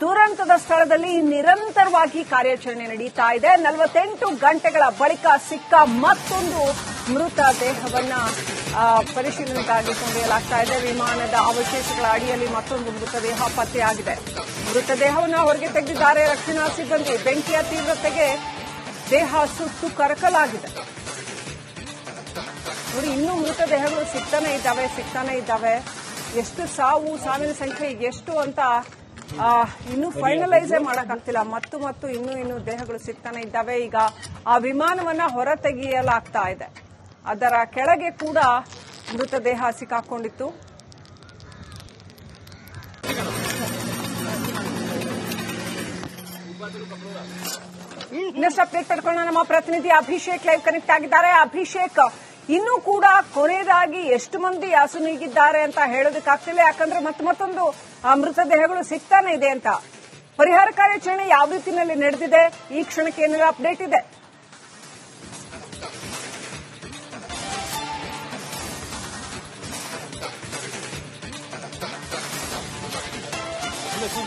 ದುರಂತದ ಸ್ಥಳದಲ್ಲಿ ನಿರಂತರವಾಗಿ ಕಾರ್ಯಾಚರಣೆ ನಡೀತಾ ಇದೆ. 48 ಗಂಟೆಗಳ ಬಳಿಕ ಸಿಕ್ಕ ಮತ್ತೊಂದು ಮೃತ ದೇಹವನ್ನ ಪರಿಶೀಲನೆಗಾಗಿ ಕೊಂಡೊಯ್ಯಲಾಗ್ತಾ ಇದೆ. ವಿಮಾನದ ಅವಶೇಷಗಳ ಅಡಿಯಲ್ಲಿ ಮತ್ತೊಂದು ಮೃತದೇಹ ಪತ್ತೆಯಾಗಿದೆ. ಮೃತದೇಹವನ್ನು ಹೊರಗೆ ತೆಗೆದಿದ್ದಾರೆ ರಕ್ಷಣಾ ಸಿಬ್ಬಂದಿ. ಬೆಂಕಿಯ ತೀವ್ರತೆಗೆ ದೇಹ ಸುಟ್ಟು ಕರಕಲಾಗಿದೆ. ನೋಡಿ, ಇನ್ನೂ ಮೃತದೇಹಗಳು ಸಿಗ್ತಾನೆ ಇದ್ದಾವೆ. ಎಷ್ಟು ಸಾವಿನ ಸಂಖ್ಯೆ ಎಷ್ಟು ಅಂತ ಇನ್ನೂ ಫೈನಲೈಸೇ ಮಾಡಕ್ಕಾಗ್ತಿಲ್ಲ. ಮತ್ತು ಇನ್ನೂ ದೇಹಗಳು ಸಿಗ್ತಾನೆ ಇದ್ದಾವೆ. ಈಗ ಆ ವಿಮಾನವನ್ನ ಹೊರ ತೆಗೆಯಲಾಗ್ತಾ ಇದೆ. ಅದರ ಕೆಳಗೆ ಕೂಡ ಮೃತದೇಹ ಸಿಕ್ಕಾಕೊಂಡಿತ್ತು. ಇನ್ನಷ್ಟು ಅಪ್ಡೇಟ್ ಪಡ್ಕೊಳ್ಳೋಣ. ನಮ್ಮ ಪ್ರತಿನಿಧಿ ಅಭಿಷೇಕ್ ಲೈವ್ ಕನೆಕ್ಟ್ ಆಗಿದ್ದಾರೆ. ಅಭಿಷೇಕ್, ಇನ್ನೂ ಕೂಡ ಕೊನೆಯದಾಗಿ ಎಷ್ಟು ಮಂದಿ ಅಸುನೀಗಿದ್ದಾರೆ ಅಂತ ಹೇಳೋದಕ್ಕಾಗ್ತಿಲ್ಲ, ಯಾಕಂದ್ರೆ ಮತ್ತೊಂದು ಮೃತದೇಹಗಳು ಸಿಗ್ತಾನೆ ಇದೆ ಅಂತ. ಪರಿಹಾರ ಕಾರ್ಯಾಚರಣೆ ಯಾವ ರೀತಿಯಲ್ಲಿ ನಡೆದಿದೆ, ಈ ಕ್ಷಣಕ್ಕೆ ಏನೆಲ್ಲ ಅಪ್ಡೇಟ್ ಇದೆ?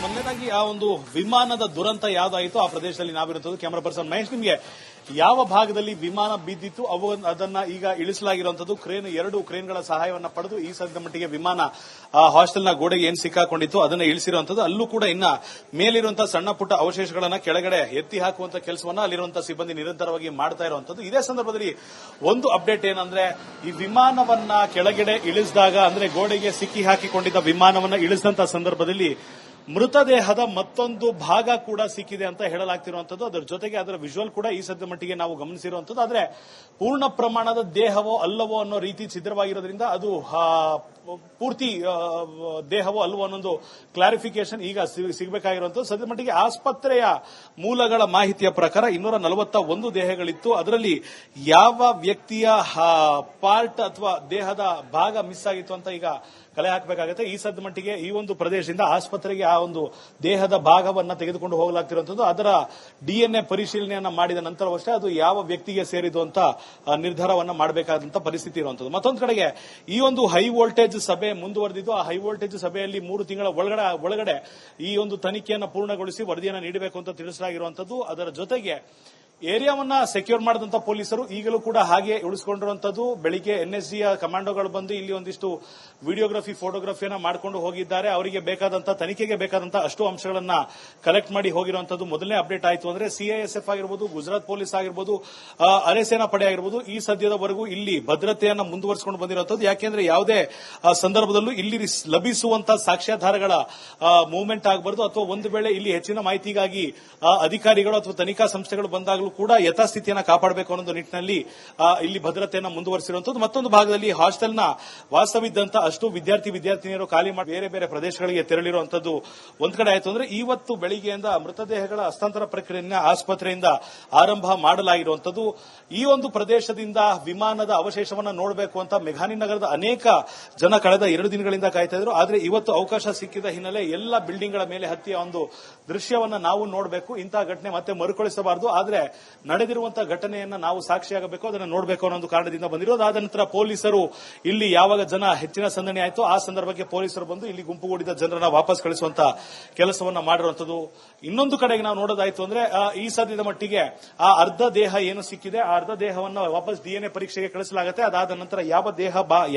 ಮೊದಲನೇದಾಗಿ ಆ ಒಂದು ವಿಮಾನದ ದುರಂತ ಯಾವ್ದಾಯಿತು ಆ ಪ್ರದೇಶದಲ್ಲಿ ನಾವಿರುತ್ತದೆ. ಕ್ಯಾಮರಾ ಪರ್ಸನ್ ಮಹೇಶ್, ನಿಮಗೆ ಯಾವ ಭಾಗದಲ್ಲಿ ವಿಮಾನ ಬಿದ್ದಿತ್ತು ಅದನ್ನ ಈಗ ಇಳಿಸಲಾಗಿರುವಂತದ್ದು. ಎರಡು ಕ್ರೇನ್ಗಳ ಸಹಾಯವನ್ನ ಪಡೆದು ಈ ಸದ್ಯದ ಮಟ್ಟಿಗೆ ವಿಮಾನ ಹಾಸ್ಟೆಲ್ನ ಗೋಡೆಗೆ ಏನ್ ಸಿಕ್ಕಾಕೊಂಡಿತ್ತು ಅದನ್ನ ಇಳಿಸಿರುವಂತದ್ದು. ಅಲ್ಲೂ ಕೂಡ ಇನ್ನ ಮೇಲಿರುವಂತಹ ಸಣ್ಣ ಪುಟ್ಟ ಅವಶೇಷಗಳನ್ನ ಕೆಳಗಡೆ ಎತ್ತಿ ಹಾಕುವಂತ ಕೆಲಸವನ್ನ ಅಲ್ಲಿರುವಂತಹ ಸಿಬ್ಬಂದಿ ನಿರಂತರವಾಗಿ ಮಾಡ್ತಾ ಇರುವಂತದ್ದು. ಇದೇ ಸಂದರ್ಭದಲ್ಲಿ ಒಂದು ಅಪ್ಡೇಟ್ ಏನಂದ್ರೆ, ಈ ವಿಮಾನವನ್ನ ಕೆಳಗಡೆ ಇಳಿಸಿದಾಗ, ಅಂದ್ರೆ ಗೋಡೆಗೆ ಸಿಕ್ಕಿ ಹಾಕಿಕೊಂಡಿದ್ದ ವಿಮಾನವನ್ನ ಇಳಿಸಿದಂತಹ ಸಂದರ್ಭದಲ್ಲಿ ಮೃತದೇಹದ ಮತ್ತೊಂದು ಭಾಗ ಕೂಡ ಸಿಕ್ಕಿದೆ ಅಂತ ಹೇಳಲಾಗ್ತಿರುವಂತದ್ದು. ಅದರ ಜೊತೆಗೆ ಅದರ ವಿಜುವಲ್ ಕೂಡ ಈ ಸದ್ಯ ಮಟ್ಟಿಗೆ ನಾವು ಗಮನಿಸಿರುವಂತದ್ದು. ಆದ್ರೆ ಪೂರ್ಣ ಪ್ರಮಾಣದ ದೇಹವೋ ಅಲ್ಲವೋ ಅನ್ನೋ ರೀತಿ ಛಿದ್ರವಾಗಿರೋದ್ರಿಂದ ಅದು ಪೂರ್ತಿ ದೇಹವೋ ಅಲ್ವೋ ಅನ್ನೊಂದು ಕ್ಲಾರಿಫಿಕೇಶನ್ ಈಗ ಸಿಗಬೇಕಾಗಿರುವಂತದ್ದು. ಸದ್ಯ ಮಟ್ಟಿಗೆ ಆಸ್ಪತ್ರೆಯ ಮೂಲಗಳ ಮಾಹಿತಿಯ ಪ್ರಕಾರ 241 ದೇಹಗಳಿತ್ತು. ಅದರಲ್ಲಿ ಯಾವ ವ್ಯಕ್ತಿಯ ಪಾರ್ಟ್ ಅಥವಾ ದೇಹದ ಭಾಗ ಮಿಸ್ ಆಗಿತ್ತು ಅಂತ ಈಗ ಕಲೆ ಹಾಕಬೇಕಾಗುತ್ತೆ. ಈ ಸದ್ಯ ಮಟ್ಟಿಗೆ ಈ ಒಂದು ಪ್ರದೇಶದಿಂದ ಆಸ್ಪತ್ರೆಗೆ ಆ ಒಂದು ದೇಹದ ಭಾಗವನ್ನ ತೆಗೆದುಕೊಂಡು ಹೋಗಲಾಗ್ತಿರುವಂತದ್ದು. ಅದರ DNA ಪರಿಶೀಲನೆಯನ್ನ ಮಾಡಿದ ನಂತರವಷ್ಟೇ ಅದು ಯಾವ ವ್ಯಕ್ತಿಗೆ ಸೇರಿದು ಅಂತ ನಿರ್ಧಾರವನ್ನ ಮಾಡಬೇಕಾದಂತ ಪರಿಸ್ಥಿತಿ ಇರುವಂತದ್ದು. ಮತ್ತೊಂದು ಕಡೆಗೆ ಈ ಒಂದು ಹೈ ವೋಲ್ಟೇಜ್ ಸಭೆ ಮುಂದುವರೆದಿದ್ದು. ಆ ಹೈ ವೋಲ್ಟೇಜ್ ಸಭೆಯಲ್ಲಿ 3 ತಿಂಗಳ ಒಳಗಡೆ ಈ ಒಂದು ತನಿಖೆಯನ್ನು ಪೂರ್ಣಗೊಳಿಸಿ ವರದಿಯನ್ನು ನೀಡಬೇಕು ಅಂತ ತಿಳಿಸಲಾಗಿರುವಂತದ್ದು. ಅದರ ಜೊತೆಗೆ ಏರಿಯಾವನ್ನ ಸೆಕ್ಯೂರ್ ಮಾಡಿದಂತ ಪೊಲೀಸರು ಈಗಲೂ ಕೂಡ ಹಾಗೆ ಉಳಿಸಿಕೊಂಡಿರುವಂತದ್ದು. ಬೆಳಿಗ್ಗೆ NSGಯ ಕಮಾಂಡೋಗಳು ಬಂದು ಇಲ್ಲಿ ಒಂದಿಷ್ಟು ವಿಡಿಯೋಗ್ರಫಿ ಫೋಟೋಗ್ರಫಿಯನ್ನ ಮಾಡಿಕೊಂಡು ಹೋಗಿದ್ದಾರೆ. ಅವರಿಗೆ ಬೇಕಾದಂತ ತನಿಖೆಗೆ ಬೇಕಾದಂತ ಅಷ್ಟು ಅಂಶಗಳನ್ನ ಕಲೆಕ್ಟ್ ಮಾಡಿ ಹೋಗಿರುವಂತದ್ದು. ಮೊದಲನೇ ಅಪ್ಡೇಟ್ ಆಯಿತು ಅಂದ್ರೆ CISF ಆಗಿರ್ಬೋದು, ಗುಜರಾತ್ ಪೊಲೀಸ್ ಆಗಿರ್ಬೋದು, ಅರೆಸೇನಾ ಪಡೆ ಆಗಿರ್ಬೋದು, ಈ ಸದ್ಯದವರೆಗೂ ಇಲ್ಲಿ ಭದ್ರತೆಯನ್ನ ಮುಂದುವರಿಸಿಕೊಂಡು ಬಂದಿರುವಂತದ್ದು. ಯಾಕೆಂದ್ರೆ ಯಾವುದೇ ಸಂದರ್ಭದಲ್ಲೂ ಇಲ್ಲಿ ಲಭಿಸುವಂತ ಸಾಕ್ಷ್ಯಾಧಾರಗಳ ಮೂವ್ಮೆಂಟ್ ಆಗಬಾರದು, ಅಥವಾ ಒಂದು ವೇಳೆ ಇಲ್ಲಿ ಹೆಚ್ಚಿನ ಮಾಹಿತಿಗಾಗಿ ಅಧಿಕಾರಿಗಳು ಅಥವಾ ತನಿಖಾ ಸಂಸ್ಥೆಗಳು ಬಂದಾಗಲೂ ಕೂಡ ಯಥಾಸ್ಥಿತಿಯನ್ನು ಕಾಪಾಡಬೇಕು ಅನ್ನೋ ನಿಟ್ಟಿನಲ್ಲಿ ಇಲ್ಲಿ ಭದ್ರತೆಯನ್ನು ಮುಂದುವರಿಸಿರುವಂತದ್ದು. ಮತ್ತೊಂದು ಭಾಗದಲ್ಲಿ ಹಾಸ್ಟೆಲ್ನ ವಾಸವಿದ್ದಂತ ಅಷ್ಟು ವಿದ್ಯಾರ್ಥಿನಿಯರು ಖಾಲಿ ಮಾಡಿ ಬೇರೆ ಬೇರೆ ಪ್ರದೇಶಗಳಿಗೆ ತೆರಳಿರುವಂತದ್ದು ಒಂದ್ ಕಡೆ ಆಯಿತು ಅಂದ್ರೆ, ಇವತ್ತು ಬೆಳಿಗ್ಗೆಯಿಂದ ಮೃತದೇಹಗಳ ಹಸ್ತಾಂತರ ಪ್ರಕ್ರಿಯೆಯನ್ನು ಆಸ್ಪತ್ರೆಯಿಂದ ಆರಂಭ ಮಾಡಲಾಗಿರುವಂತದ್ದು. ಈ ಒಂದು ಪ್ರದೇಶದಿಂದ ವಿಮಾನದ ಅವಶೇಷವನ್ನು ನೋಡಬೇಕು ಅಂತ ಮೆಘಾನಿ ನಗರದ ಅನೇಕ ಜನ ಕಳೆದ 2 ದಿನಗಳಿಂದ ಕಾಯ್ತಾ ಇದ್ರು. ಆದ್ರೆ ಇವತ್ತು ಅವಕಾಶ ಸಿಕ್ಕಿದ ಹಿನ್ನೆಲೆ ಎಲ್ಲ ಬಿಲ್ಡಿಂಗ್ಗಳ ಮೇಲೆ ಹತ್ತಿಯ ಒಂದು ದೃಶ್ಯವನ್ನ ನಾವು ನೋಡಬೇಕು. ಇಂತಹ ಘಟನೆ ಮತ್ತೆ ಮರುಕಳಿಸಬಾರದು, ಆದ್ರೆ ನಡೆದಿರುವಂತಹ ಘಟನೆಯನ್ನ ನಾವು ಸಾಕ್ಷಿಯಾಗಬೇಕು, ಅದನ್ನು ನೋಡಬೇಕು ಅನ್ನೋ ಒಂದು ಕಾರಣದಿಂದ ಬಂದಿರೋದು. ಆದ ನಂತರ ಪೊಲೀಸರು ಇಲ್ಲಿ ಯಾವಾಗ ಜನ ಹೆಚ್ಚಿನ ಸಂದಣಿ ಆಯಿತು ಆ ಸಂದರ್ಭಕ್ಕೆ ಪೊಲೀಸರು ಬಂದು ಇಲ್ಲಿ ಗುಂಪುಗೂಡಿದ ಜನರನ್ನ ವಾಪಸ್ ಕಳಿಸುವಂತ ಕೆಲಸವನ್ನ ಮಾಡಿರುವಂತದ್ದು. ಇನ್ನೊಂದು ಕಡೆಗೆ ನಾವು ನೋಡೋದಾಯ್ತು ಅಂದ್ರೆ, ಈ ಸದ್ಯದ ಮಟ್ಟಿಗೆ ಆ ಅರ್ಧ ದೇಹ ಏನು ಸಿಕ್ಕಿದೆ ಆ ಅರ್ಧ ದೇಹವನ್ನ ವಾಪಸ್ DNA ಪರೀಕ್ಷೆಗೆ ಕಳಿಸಲಾಗುತ್ತೆ. ಅದಾದ ನಂತರ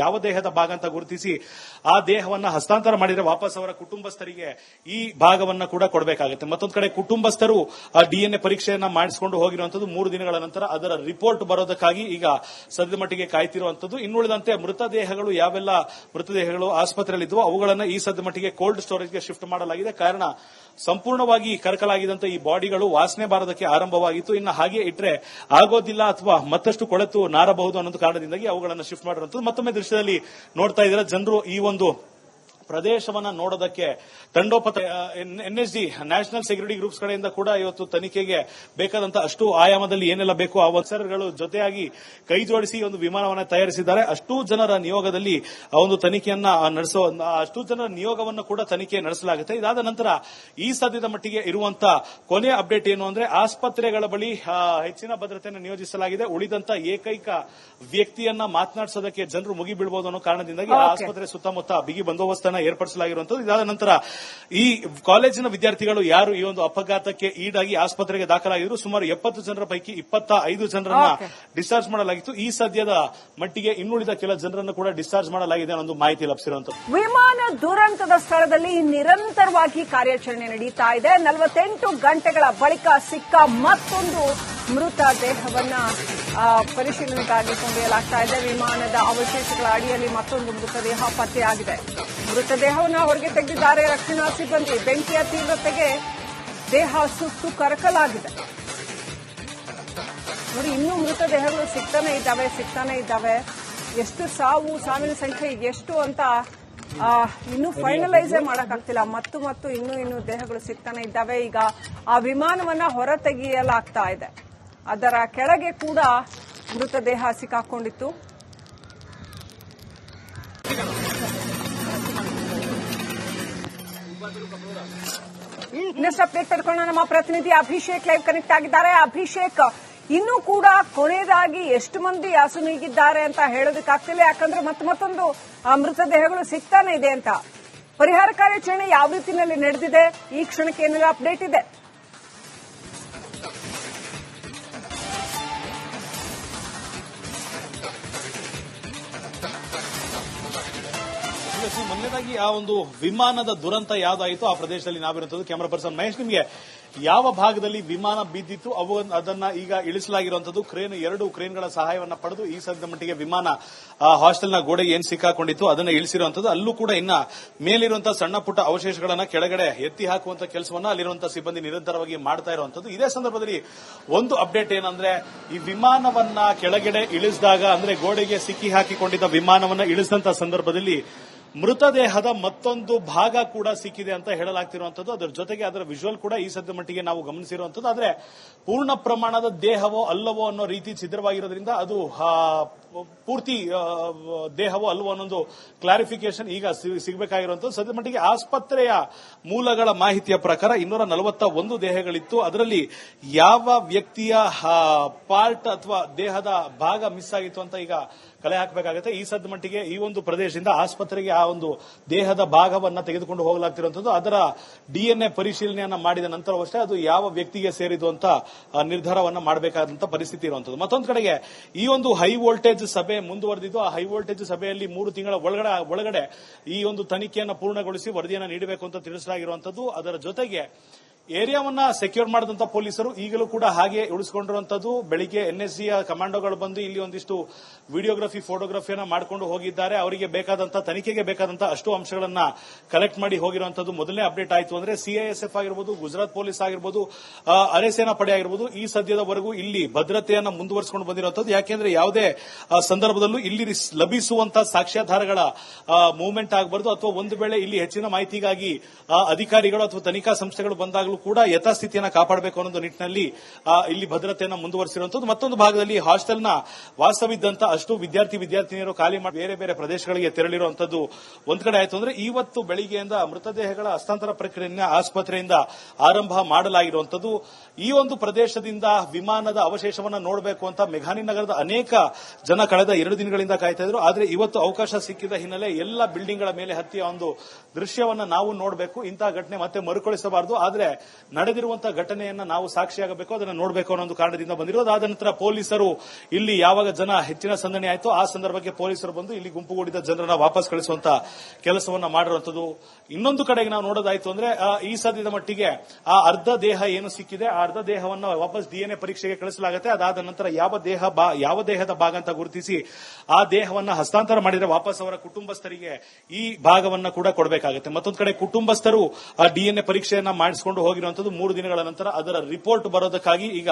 ಯಾವ ದೇಹದ ಭಾಗ ಅಂತ ಗುರುತಿಸಿ ಆ ದೇಹವನ್ನ ಹಸ್ತಾಂತರ ಮಾಡಿದ್ರೆ ವಾಪಸ್ ಅವರ ಕುಟುಂಬಸ್ಥರಿಗೆ ಈ ಭಾಗವನ್ನ ಕೂಡ ಕೊಡಬೇಕಾಗುತ್ತೆ. ಮತ್ತೊಂದು ಕಡೆ ಕುಟುಂಬಸ್ಥರು ಆ DNA ಪರೀಕ್ಷೆಯನ್ನ ಮಾಡಿಸಿಕೊಂಡು ಹೋಗಿರುವಂತದ್ದು. 3 ದಿನಗಳ ನಂತರ ಅದರ ರಿಪೋರ್ಟ್ ಬರೋದಕ್ಕಾಗಿ ಈಗ ಸದ್ಯದ ಮಟ್ಟಿಗೆ ಕಾಯ್ತಿರುವಂತದ್ದು. ಇನ್ನುಳಿದಂತೆ ಮೃತದೇಹಗಳು ಯಾವೆಲ್ಲ ಮೃತದೇಹಗಳು ಆಸ್ಪತ್ರೆಯಲ್ಲಿದ್ದವು ಅವುಗಳನ್ನು ಈ ಸದ್ಯ ಮಟ್ಟಿಗೆ ಕೋಲ್ಡ್ ಸ್ಟೋರೇಜ್ಗೆ ಶಿಫ್ಟ್ ಮಾಡಲಾಗಿದೆ. ಕಾರಣ ಸಂಪೂರ್ಣವಾಗಿ ಕರಕಲಾಗಿದ್ದಂತ ಈ ಬಾಡಿಗಳು ವಾಸನೆ ಬಾರದಕ್ಕೆ ಆರಂಭವಾಗಿತ್ತು. ಇನ್ನು ಹಾಗೆ ಇಟ್ರೆ ಆಗೋದಿಲ್ಲ ಅಥವಾ ಮತ್ತಷ್ಟು ಕೊಳೆತು ನಾರಬಹುದು ಅನ್ನೋ ಕಾರಣದಿಂದಾಗಿ ಅವುಗಳನ್ನು ಶಿಫ್ಟ್ ಮಾಡಿರುವಂತದ್ದು. ಮತ್ತೊಮ್ಮೆ ದೃಶ್ಯದಲ್ಲಿ ನೋಡ್ತಾ ಇದ್ದಾರೆ, ಜನರು ಈ ಒಂದು ಪ್ರದೇಶವನ್ನ ನೋಡೋದಕ್ಕೆ ತಂಡೋಪತ NSG ನ್ಯಾಷನಲ್ ಸೆಕ್ಯೂರಿಟಿ ಗ್ರೂಪ್ಸ್ ಕಡೆಯಿಂದ ಕೂಡ ಇವತ್ತು ತನಿಖೆಗೆ ಬೇಕಾದಂತ ಅಷ್ಟು ಆಯಾಮದಲ್ಲಿ ಏನೆಲ್ಲ ಬೇಕು ಆ ಅಫಿಸರ್ಗಳು ಜೊತೆಯಾಗಿ ಕೈ ಜೋಡಿಸಿ ಒಂದು ವಿಮಾನವನ್ನು ತಯಾರಿಸಿದ್ದಾರೆ. ಅಷ್ಟೂ ಜನರ ನಿಯೋಗದಲ್ಲಿ ಒಂದು ತನಿಖೆಯನ್ನ ನಡೆಸುವ ಅಷ್ಟೂ ಜನರ ನಿಯೋಗವನ್ನು ಕೂಡ ತನಿಖೆ ನಡೆಸಲಾಗುತ್ತೆ. ಇದಾದ ನಂತರ ಈ ಸದ್ಯದ ಮಟ್ಟಿಗೆ ಇರುವಂತ ಕೊನೆಯ ಅಪ್ಡೇಟ್ ಏನು ಅಂದ್ರೆ, ಆಸ್ಪತ್ರೆಗಳ ಬಳಿ ಹೆಚ್ಚಿನ ಭದ್ರತೆಯನ್ನು ನಿಯೋಜಿಸಲಾಗಿದೆ. ಉಳಿದಂತ ಏಕೈಕ ವ್ಯಕ್ತಿಯನ್ನ ಮಾತನಾಡಿಸೋದಕ್ಕೆ ಜನರು ಮುಗಿ ಬೀಳಬಹುದು ಅನ್ನೋ ಕಾರಣದಿಂದಾಗಿ ಆಸ್ಪತ್ರೆ ಸುತ್ತಮುತ್ತ ಬಿಗಿ ಬಂದೋಬಸ್ತನ್ನ ಏರ್ಪಡಿಸಲಾಗಿರುವಂತದ್ದು. ಇದಾದ ನಂತರ ಈ ಕಾಲೇಜಿನ ವಿದ್ಯಾರ್ಥಿಗಳು ಯಾರು ಈ ಒಂದು ಅಪಘಾತಕ್ಕೆ ಈಡಾಗಿ ಆಸ್ಪತ್ರೆಗೆ ದಾಖಲಾಗಿದ್ರು ಸುಮಾರು 70 ಜನರ ಪೈಕಿ 25 ಜನರನ್ನ ಡಿಸ್ಚಾರ್ಜ್ ಮಾಡಲಾಗಿತ್ತು. ಈ ಸದ್ಯದ ಮಟ್ಟಿಗೆ ಇನ್ನುಳಿದ ಕೆಲ ಜನರನ್ನು ಕೂಡ ಡಿಸ್ಚಾರ್ಜ್ ಮಾಡಲಾಗಿದೆ ಅನ್ನೋ ಮಾಹಿತಿ ಲಭಿಸಿರುವಂತದ್ದು. ವಿಮಾನ ದುರಂತದ ಸ್ಥಳದಲ್ಲಿ ನಿರಂತರವಾಗಿ ಕಾರ್ಯಾಚರಣೆ ನಡೀತಾ ಇದೆ. 48 ಗಂಟೆಗಳ ಬಳಿಕ ಸಿಕ್ಕ ಮತ್ತೊಂದು ಮೃತ ದೇಹವನ್ನ ಪರಿಶೀಲನೆಗಾಗಿ ಕೊಂಡೊಯ್ಯಲಾಗ್ತಾ ಇದೆ. ವಿಮಾನದ ಅವಶೇಷಗಳ ಅಡಿಯಲ್ಲಿ ಮತ್ತೊಂದು ಮೃತದೇಹ ಪತ್ತೆಯಾಗಿದೆ. ಮೃತದೇಹವನ್ನು ಹೊರಗೆ ತೆಗೆದಿದ್ದಾರೆ ರಕ್ಷಣಾ ಸಿಬ್ಬಂದಿ. ಬೆಂಕಿಯ ತೀವ್ರತೆಗೆ ದೇಹ ಸುಟ್ಟು ಕರಕಲಾಗಿದೆ. ನೋಡಿ, ಇನ್ನೂ ಮೃತದೇಹಗಳು ಸಿಗ್ತಾನೆ ಇದ್ದಾವೆ. ಎಷ್ಟು ಸಾವಿನ ಸಂಖ್ಯೆ ಎಷ್ಟು ಅಂತ ಇನ್ನೂ ಫೈನಲೈಸೇ ಮಾಡಕ್ಕಾಗ್ತಿಲ್ಲ. ಮತ್ತು ಇನ್ನೂ ದೇಹಗಳು ಸಿಗ್ತಾನೆ ಇದ್ದಾವೆ. ಈಗ ಆ ವಿಮಾನವನ್ನ ಹೊರತೆಗೆಯಲಾಗ್ತಾ ಇದೆ. ಅದರ ಕೆಳಗೆ ಕೂಡ ಮೃತದೇಹ ಸಿಕ್ಕಾಕೊಂಡಿತ್ತು. ಇನ್ನಷ್ಟು ಅಪ್ಡೇಟ್ ಪಡ್ಕೊಳ್ಳೋಣ. ನಮ್ಮ ಪ್ರತಿನಿಧಿ ಅಭಿಷೇಕ್ ಲೈವ್ ಕನೆಕ್ಟ್ ಆಗಿದ್ದಾರೆ. ಅಭಿಷೇಕ್, ಇನ್ನೂ ಕೂಡ ಕೊನೆಯದಾಗಿ ಎಷ್ಟು ಮಂದಿ ಅಸುನೀಗಿದ್ದಾರೆ ಅಂತ ಹೇಳೋದಕ್ಕಾಗ್ತಿಲ್ಲ, ಯಾಕಂದ್ರೆ ಮತ್ತೊಂದು ಮೃತದೇಹಗಳು ಸಿಗ್ತಾನೆ ಇದೆ ಅಂತ. ಪರಿಹಾರ ಕಾರ್ಯಾಚರಣೆ ಯಾವ ರೀತಿಯಲ್ಲಿ ನಡೆದಿದೆ, ಈ ಕ್ಷಣಕ್ಕೆ ಏನೆಲ್ಲ ಅಪ್ಡೇಟ್ ಇದೆ? ಮೊದಲನೇದಾಗಿ ಆ ಒಂದು ವಿಮಾನದ ದುರಂತ ಯಾವ್ದಾಯಿತು ಆ ಪ್ರದೇಶದಲ್ಲಿ ನಾವಿರುವಂತದ್ದು. ಕ್ಯಾಮರಾ ಪರ್ಸನ್ ಮಹೇಶ್, ನಿಮಗೆ ಯಾವ ಭಾಗದಲ್ಲಿ ವಿಮಾನ ಬಿದ್ದಿತ್ತು ಅದನ್ನ ಈಗ ಇಳಿಸಲಾಗಿರುವಂತದ್ದು. ಎರಡು ಕ್ರೇನ್ಗಳ ಸಹಾಯವನ್ನ ಪಡೆದು ಈ ಸದ್ಯದ ಮಟ್ಟಿಗೆ ವಿಮಾನ ಹಾಸ್ಟೆಲ್ನ ಗೋಡೆಗೆ ಏನ್ ಸಿಕ್ಕಾಕೊಂಡಿತ್ತು ಅದನ್ನ ಇಳಿಸಿರುವಂತದ್ದು. ಅಲ್ಲೂ ಕೂಡ ಇನ್ನ ಮೇಲಿರುವಂತಹ ಸಣ್ಣ ಪುಟ್ಟ ಅವಶೇಷಗಳನ್ನ ಕೆಳಗಡೆ ಎತ್ತಿ ಹಾಕುವಂತ ಕೆಲಸವನ್ನ ಅಲ್ಲಿರುವಂತಹ ಸಿಬ್ಬಂದಿ ನಿರಂತರವಾಗಿ ಮಾಡ್ತಾ ಇರುವಂತದ್ದು. ಇದೇ ಸಂದರ್ಭದಲ್ಲಿ ಒಂದು ಅಪ್ಡೇಟ್ ಏನಂದ್ರೆ, ಈ ವಿಮಾನವನ್ನ ಕೆಳಗಡೆ ಇಳಿಸಿದಾಗ ಅಂದ್ರೆ ಗೋಡೆಗೆ ಸಿಕ್ಕಿ ಹಾಕಿಕೊಂಡಿದ್ದ ವಿಮಾನವನ್ನ ಇಳಿಸಿದಂತ ಸಂದರ್ಭದಲ್ಲಿ ಮೃತದೇಹದ ಮತ್ತೊಂದು ಭಾಗ ಕೂಡ ಸಿಕ್ಕಿದೆ ಅಂತ ಹೇಳಲಾಗ್ತಿರುವಂತದ್ದು. ಅದರ ಜೊತೆಗೆ ಅದರ ವಿಜುವಲ್ ಕೂಡ ಈ ಸದ್ಯ ಮಟ್ಟಿಗೆ ನಾವು ಗಮನಿಸಿರುವಂತದ್ದು. ಆದ್ರೆ ಪೂರ್ಣ ಪ್ರಮಾಣದ ದೇಹವೋ ಅಲ್ಲವೋ ಅನ್ನೋ ರೀತಿ ಛಿದ್ರವಾಗಿರೋದ್ರಿಂದ ಅದು ಪೂರ್ತಿ ದೇಹವೋ ಅಲ್ವೋ ಅನ್ನೊಂದು ಕ್ಲಾರಿಫಿಕೇಶನ್ ಈಗ ಸಿಗಬೇಕಾಗಿರುವಂತದ್ದು. ಸದ್ಯ ಮಟ್ಟಿಗೆ ಆಸ್ಪತ್ರೆಯ ಮೂಲಗಳ ಮಾಹಿತಿಯ ಪ್ರಕಾರ 241 ದೇಹಗಳಿತ್ತು. ಅದರಲ್ಲಿ ಯಾವ ವ್ಯಕ್ತಿಯ ಪಾರ್ಟ್ ಅಥವಾ ದೇಹದ ಭಾಗ ಮಿಸ್ ಆಗಿತ್ತು ಅಂತ ಈಗ ಕಲೆ ಹಾಕಬೇಕಾಗುತ್ತೆ. ಈ ಸದ್ಯ ಮಟ್ಟಿಗೆ ಈ ಒಂದು ಪ್ರದೇಶದಿಂದ ಆಸ್ಪತ್ರೆಗೆ ಆ ಒಂದು ದೇಹದ ಭಾಗವನ್ನ ತೆಗೆದುಕೊಂಡು ಹೋಗಲಾಗ್ತಿರುವಂತದ್ದು. ಅದರ DNA ಪರಿಶೀಲನೆಯನ್ನ ಮಾಡಿದ ನಂತರವಷ್ಟೇ ಅದು ಯಾವ ವ್ಯಕ್ತಿಗೆ ಸೇರಿದು ಅಂತ ನಿರ್ಧಾರವನ್ನ ಮಾಡಬೇಕಾದಂತ ಪರಿಸ್ಥಿತಿ ಇರುವಂತದ್ದು. ಮತ್ತೊಂದು ಕಡೆಗೆ ಈ ಒಂದು ಹೈ ವೋಲ್ಟೇಜ್ ಸಭೆ ಮುಂದುವರೆದಿದ್ದು. ಆ ಹೈ ವೋಲ್ಟೇಜ್ ಸಭೆಯಲ್ಲಿ 3 ತಿಂಗಳ ಒಳಗಡೆ ಈ ಒಂದು ತನಿಖೆಯನ್ನು ಪೂರ್ಣಗೊಳಿಸಿ ವರದಿಯನ್ನು ನೀಡಬೇಕು ಅಂತ ತಿಳಿಸಲಾಗಿರುವಂತದ್ದು. ಅದರ ಜೊತೆಗೆ ಏರಿಯಾವನ್ನ ಸೆಕ್ಯೂರ್ ಮಾಡಿದಂತ ಪೊಲೀಸರು ಈಗಲೂ ಕೂಡ ಹಾಗೆ ಉಳಿಸಿಕೊಂಡಿರುವಂತದ್ದು. ಬೆಳಿಗ್ಗೆ NSG ಕಮಾಂಡೋಗಳು ಬಂದು ಇಲ್ಲಿ ಒಂದಿಷ್ಟು ವಿಡಿಯೋಗ್ರಫಿ ಫೋಟೋಗ್ರಫಿಯನ್ನ ಮಾಡಿಕೊಂಡು ಹೋಗಿದ್ದಾರೆ. ಅವರಿಗೆ ಬೇಕಾದಂತ ತನಿಖೆಗೆ ಬೇಕಾದಂತ ಅಷ್ಟು ಅಂಶಗಳನ್ನ ಕಲೆಕ್ಟ್ ಮಾಡಿ ಹೋಗಿರುವಂತದ್ದು. ಮೊದಲನೇ ಅಪ್ಡೇಟ್ ಆಯಿತು ಅಂದ್ರೆ CISF ಆಗಿರ್ಬೋದು, ಗುಜರಾತ್ ಪೊಲೀಸ್ ಆಗಿರ್ಬೋದು, ಅರೆಸೇನಾ ಪಡೆ ಆಗಿರ್ಬೋದು ಈ ಸದ್ಯದವರೆಗೂ ಇಲ್ಲಿ ಭದ್ರತೆಯನ್ನ ಮುಂದುವರಿಸಿಕೊಂಡು ಬಂದಿರುವಂತದ್ದು. ಯಾಕೆಂದ್ರೆ ಯಾವುದೇ ಸಂದರ್ಭದಲ್ಲೂ ಇಲ್ಲಿ ಲಭಿಸುವಂತಹ ಸಾಕ್ಷ್ಯಾಧಾರಗಳ ಮೂವ್ಮೆಂಟ್ ಆಗಬಾರದು, ಅಥವಾ ಒಂದು ವೇಳೆ ಇಲ್ಲಿ ಹೆಚ್ಚಿನ ಮಾಹಿತಿಗಾಗಿ ಅಧಿಕಾರಿಗಳು ಅಥವಾ ತನಿಖಾ ಸಂಸ್ಥೆಗಳು ಬಂದಾಗಲೂ ಕೂಡ ಯಥಾಸ್ಥಿತಿಯನ್ನು ಕಾಪಾಡಬೇಕು ಅನ್ನೋ ನಿಟ್ಟಿನಲ್ಲಿ ಇಲ್ಲಿ ಭದ್ರತೆಯನ್ನು ಮುಂದುವರಿಸಿರುವಂತದ್ದು. ಮತ್ತೊಂದು ಭಾಗದಲ್ಲಿ ಹಾಸ್ಟೆಲ್ನ ವಾಸವಿದ್ದಂತ ಅಷ್ಟು ವಿದ್ಯಾರ್ಥಿನಿಯರು ಖಾಲಿ ಮಾಡಿ ಬೇರೆ ಬೇರೆ ಪ್ರದೇಶಗಳಿಗೆ ತೆರಳಿರುವಂತದ್ದು ಒಂದ್ ಕಡೆ ಆಯ್ತು ಅಂದ್ರೆ, ಇವತ್ತು ಬೆಳಿಗ್ಗೆಯಿಂದ ಮೃತದೇಹಗಳ ಹಸ್ತಾಂತರ ಪ್ರಕ್ರಿಯೆಯನ್ನು ಆಸ್ಪತ್ರೆಯಿಂದ ಆರಂಭ ಮಾಡಲಾಗಿರುವಂತದ್ದು. ಈ ಒಂದು ಪ್ರದೇಶದಿಂದ ವಿಮಾನದ ಅವಶೇಷವನ್ನು ನೋಡಬೇಕು ಅಂತ ಮೆಘಾನಿ ನಗರದ ಅನೇಕ ಜನ ಕಳೆದ 2 ದಿನಗಳಿಂದ ಕಾಯ್ತಾ ಇದ್ರು. ಆದ್ರೆ ಇವತ್ತು ಅವಕಾಶ ಸಿಕ್ಕಿದ ಹಿನ್ನೆಲೆ ಎಲ್ಲ ಬಿಲ್ಡಿಂಗ್ಗಳ ಮೇಲೆ ಹತ್ತಿ ಒಂದು ದೃಶ್ಯವನ್ನ ನಾವು ನೋಡಬೇಕು. ಇಂತಹ ಘಟನೆ ಮತ್ತೆ ಮರುಕಳಿಸಬಾರದು, ಆದ್ರೆ ನಡೆದಿರುವಂತಹ ಘಟನೆಯನ್ನ ನಾವು ಸಾಕ್ಷಿಯಾಗಬೇಕು, ಅದನ್ನು ನೋಡಬೇಕು ಅನ್ನೋ ಒಂದು ಕಾರಣದಿಂದ ಬಂದಿರೋದು. ಆದ ನಂತರ ಪೊಲೀಸರು ಇಲ್ಲಿ ಯಾವಾಗ ಜನ ಹೆಚ್ಚಿನ ಸಂದಣಿ ಆಯಿತು ಆ ಸಂದರ್ಭಕ್ಕೆ ಪೊಲೀಸರು ಬಂದು ಇಲ್ಲಿ ಗುಂಪುಗೂಡಿದ ಜನರನ್ನ ವಾಪಸ್ ಕಳಿಸುವಂತ ಕೆಲಸವನ್ನ ಮಾಡಿರುವಂತದ್ದು. ಇನ್ನೊಂದು ಕಡೆಗೆ ನಾವು ನೋಡೋದಾಯ್ತು ಅಂದ್ರೆ, ಈ ಸದ್ಯದ ಮಟ್ಟಿಗೆ ಆ ಅರ್ಧ ದೇಹ ಏನು ಸಿಕ್ಕಿದೆ ಆ ಅರ್ಧ ದೇಹವನ್ನು ವಾಪಸ್ DNA ಪರೀಕ್ಷೆಗೆ ಕಳಿಸಲಾಗುತ್ತೆ. ಅದಾದ ನಂತರ ಯಾವ ದೇಹದ ಭಾಗ ಅಂತ ಗುರುತಿಸಿ ಆ ದೇಹವನ್ನ ಹಸ್ತಾಂತರ ಮಾಡಿದರೆ ವಾಪಸ್ ಅವರ ಕುಟುಂಬಸ್ಥರಿಗೆ ಈ ಭಾಗವನ್ನ ಕೂಡ ಕೊಡಬೇಕಾಗುತ್ತೆ. ಮತ್ತೊಂದು ಕಡೆ ಕುಟುಂಬಸ್ಥರು ಆ DNA ಪರೀಕ್ಷೆಯನ್ನ ಮಾಡಿಸಿಕೊಂಡು ಹೋಗಿರುವಂತದ್ದು. 3 ದಿನಗಳ ನಂತರ ಅದರ ರಿಪೋರ್ಟ್ ಬರೋದಕ್ಕಾಗಿ ಈಗ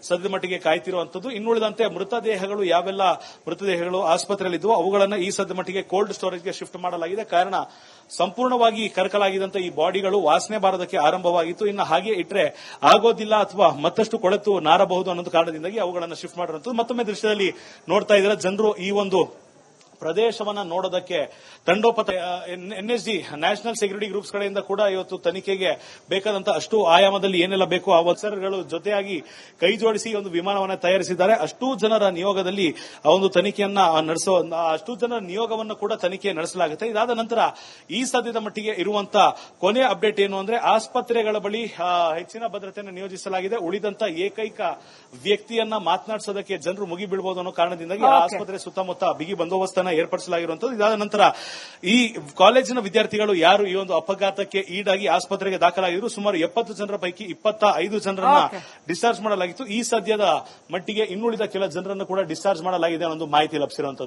ಸದ್ಯದ ಮಟ್ಟಿಗೆ ಕಾಯ್ತಿರುವಂತದ್ದು. ಇನ್ನುಳಿದಂತೆ ಮೃತದೇಹಗಳು ಯಾವೆಲ್ಲ ಮೃತದೇಹಗಳು ಆಸ್ಪತ್ರೆಯಲ್ಲಿದ್ದವು ಅವುಗಳನ್ನ ಈ ಸದ್ಯ ಮಟ್ಟಿಗೆ ಕೋಲ್ಡ್ ಸ್ಟೋರೇಜ್ಗೆ ಶಿಫ್ಟ್ ಮಾಡಲಾಗಿದೆ. ಕಾರಣ ಸಂಪೂರ್ಣವಾಗಿ ಕರಕಲಾಗಿದ್ದಂತ ಈ ಬಾಡಿಗಳು ವಾಸನೆ ಬಾರದಕ್ಕೆ ಆರಂಭವಾಗಿತ್ತು. ಇನ್ನು ಹಾಗೆ ಇಟ್ಟರೆ ಆಗೋದಿಲ್ಲ ಅಥವಾ ಮತ್ತಷ್ಟು ಕೊಳೆತು ನಾರಬಹುದು ಅನ್ನೋ ಕಾರಣದಿಂದಾಗಿ ಅವುಗಳನ್ನು ಶಿಫ್ಟ್ ಮಾಡಿರುವಂತದ್ದು. ಮತ್ತೊಮ್ಮೆ ದೃಶ್ಯದಲ್ಲಿ ನೋಡ್ತಾ ಇದ್ದಾರೆ ಜನರು ಈ ಒಂದು ಪ್ರದೇಶವನ್ನ ನೋಡೋದಕ್ಕೆ NSG ನ್ಯಾಷನಲ್ ಸೆಕ್ಯೂರಿಟಿ ಗ್ರೂಪ್ಸ್ ಕಡೆಯಿಂದ ಕೂಡ ಇವತ್ತು ತನಿಖೆಗೆ ಬೇಕಾದಂತ ಅಷ್ಟು ಆಯಾಮದಲ್ಲಿ ಏನೆಲ್ಲ ಬೇಕು ಆ ಅಫಿಸರ್ಗಳು ಜೊತೆಯಾಗಿ ಕೈ ಜೋಡಿಸಿ ಒಂದು ವಿಮಾನವನ್ನ ತಯಾರಿಸಿದ್ದಾರೆ. ಅಷ್ಟೂ ಜನರ ನಿಯೋಗದಲ್ಲಿ ಒಂದು ತನಿಖೆಯನ್ನ ನಡೆಸುವ ಅಷ್ಟೂ ಜನರ ನಿಯೋಗವನ್ನು ಕೂಡ ತನಿಖೆ ನಡೆಸಲಾಗುತ್ತೆ. ಇದಾದ ನಂತರ ಈ ಸದ್ಯದ ಮಟ್ಟಿಗೆ ಇರುವಂತ ಕೊನೆಯ ಅಪ್ಡೇಟ್ ಏನು ಅಂದ್ರೆ ಆಸ್ಪತ್ರೆಗಳ ಬಳಿ ಹೆಚ್ಚಿನ ಭದ್ರತೆಯನ್ನು ನಿಯೋಜಿಸಲಾಗಿದೆ. ಉಳಿದಂತ ಏಕೈಕ ವ್ಯಕ್ತಿಯನ್ನ ಮಾತನಾಡಿಸೋದಕ್ಕೆ ಜನರು ಮುಗಿಬೀಳಬಹುದು ಅನ್ನೋ ಕಾರಣದಿಂದಾಗಿ ಆ ಆಸ್ಪತ್ರೆ ಸುತ್ತಮುತ್ತ ಬಿಗಿ ಬಂದೋಬಸ್ತನ್ನ ಏರ್ಪಡಿಸಲಾಗಿರುವಂತದ್ದು. ಇದಾದ ನಂತರ ಈ ಕಾಲೇಜಿನ ವಿದ್ಯಾರ್ಥಿಗಳು ಯಾರು ಈ ಒಂದು ಅಪಘಾತಕ್ಕೆ ಈಡಾಗಿ ಆಸ್ಪತ್ರೆಗೆ ದಾಖಲಾಗಿದ್ರು ಸುಮಾರು 70 ಜನರ ಪೈಕಿ 25 ಜನರನ್ನ ಡಿಸ್ಚಾರ್ಜ್ ಮಾಡಲಾಗಿತ್ತು. ಈ ಸದ್ಯದ ಮಟ್ಟಿಗೆ ಇನ್ನುಳಿದ ಕೆಲ ಜನರನ್ನು ಕೂಡ ಡಿಸ್ಚಾರ್ಜ್ ಮಾಡಲಾಗಿದೆ ಅನ್ನೋ ಮಾಹಿತಿ ಲಭಿಸಿರುವಂತದ್ದು.